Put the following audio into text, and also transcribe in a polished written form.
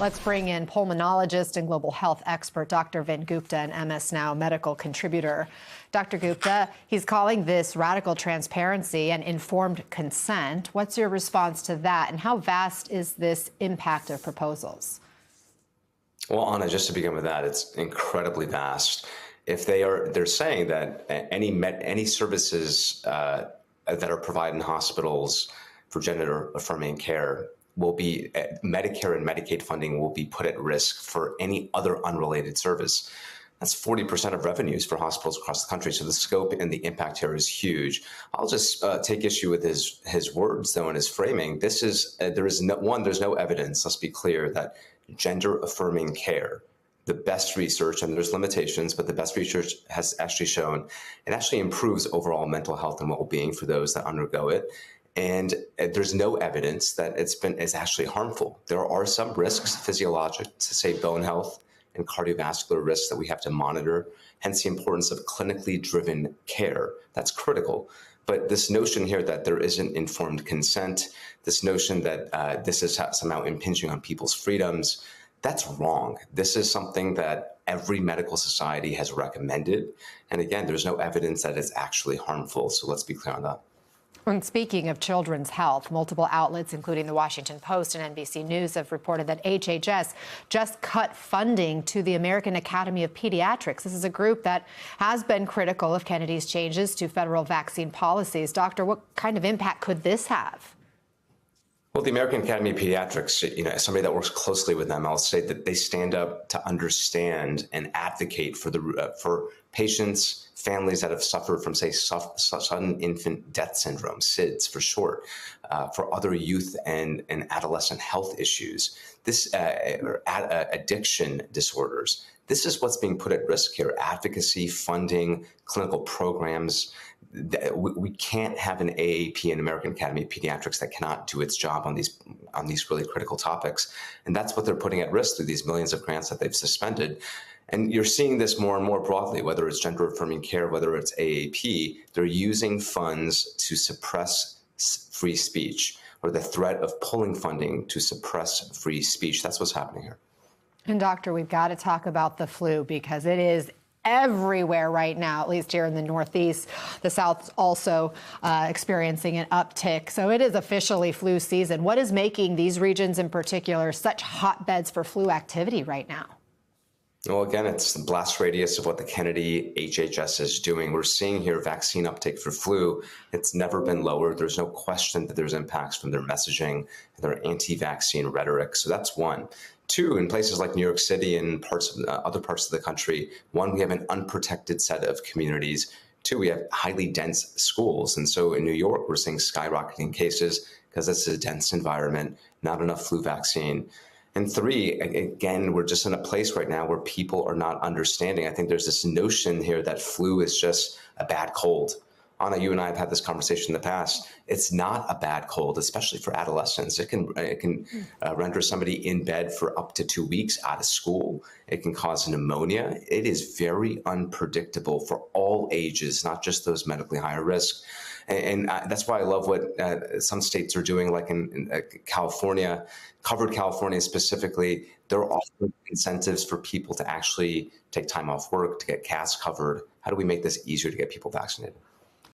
Let's bring in pulmonologist and global health expert Dr. Vin Gupta, an MS Now medical contributor. Dr. Gupta, he's calling this radical transparency and informed consent. What's your response to that, and how vast is this impact of proposals? Well, Anna, just to begin with that, it's incredibly vast. If they're saying that any services that are provided in hospitals for gender-affirming care will be Medicare and Medicaid funding will be put at risk for any other unrelated service. That's 40% of revenues for hospitals across the country. So the scope and the impact here is huge. I'll just take issue with his words, though, and his framing. There's no evidence, let's be clear, that gender-affirming care, the best research, and there's limitations, but the best research has actually shown it actually improves overall mental health and well-being for those that undergo it. And there's no evidence that it's actually harmful. There are some risks, physiologic, to say bone health and cardiovascular risks that we have to monitor, hence the importance of clinically driven care. That's critical. But this notion here that there isn't informed consent, this notion that this is somehow impinging on people's freedoms, that's wrong. This is something that every medical society has recommended. And again, there's no evidence that it's actually harmful. So let's be clear on that. And speaking of children's health, multiple outlets, including the Washington Post and NBC News, have reported that HHS just cut funding to the American Academy of Pediatrics. This is a group that has been critical of Kennedy's changes to federal vaccine policies. Doctor, what kind of impact could this have? Well, the American Academy of Pediatrics, as somebody that works closely with them, I'll say that they stand up to understand and advocate for patients, families that have suffered from, say, sudden infant death syndrome, SIDS for short, for other youth and adolescent health issues, addiction disorders. This is what's being put at risk here: advocacy, funding, clinical programs. We can't have an AAP, an American Academy of Pediatrics, that cannot do its job on these really critical topics. And that's what they're putting at risk through these millions of grants that they've suspended. And you're seeing this more and more broadly, whether it's gender-affirming care, whether it's AAP, they're using funds to suppress free speech, or the threat of pulling funding to suppress free speech. That's what's happening here. And doctor, we've got to talk about the flu, because it is everywhere right now, at least here in the Northeast. The South's also experiencing an uptick. So it is officially flu season. What is making these regions in particular such hotbeds for flu activity right now? Well, again, it's the blast radius of what the Kennedy HHS is doing. We're seeing here vaccine uptake for flu. It's never been lower. There's no question that there's impacts from their messaging, their anti-vaccine rhetoric. So that's one. Two, in places like New York City and other parts of the country, one, we have an unprotected set of communities. Two, we have highly dense schools. And so in New York, we're seeing skyrocketing cases because it's a dense environment, not enough flu vaccine. And three, again, we're just in a place right now where people are not understanding. I think there's this notion here that flu is just a bad cold. Anna, you and I have had this conversation in the past. It's not a bad cold, especially for adolescents. It can render somebody in bed for up to 2 weeks out of school. It can cause pneumonia. It is very unpredictable for all ages, not just those medically higher risk. And that's why I love what some states are doing, like in California, covered California specifically. They're offering incentives for people to actually take time off work to get CAS covered. How do we make this easier to get people vaccinated?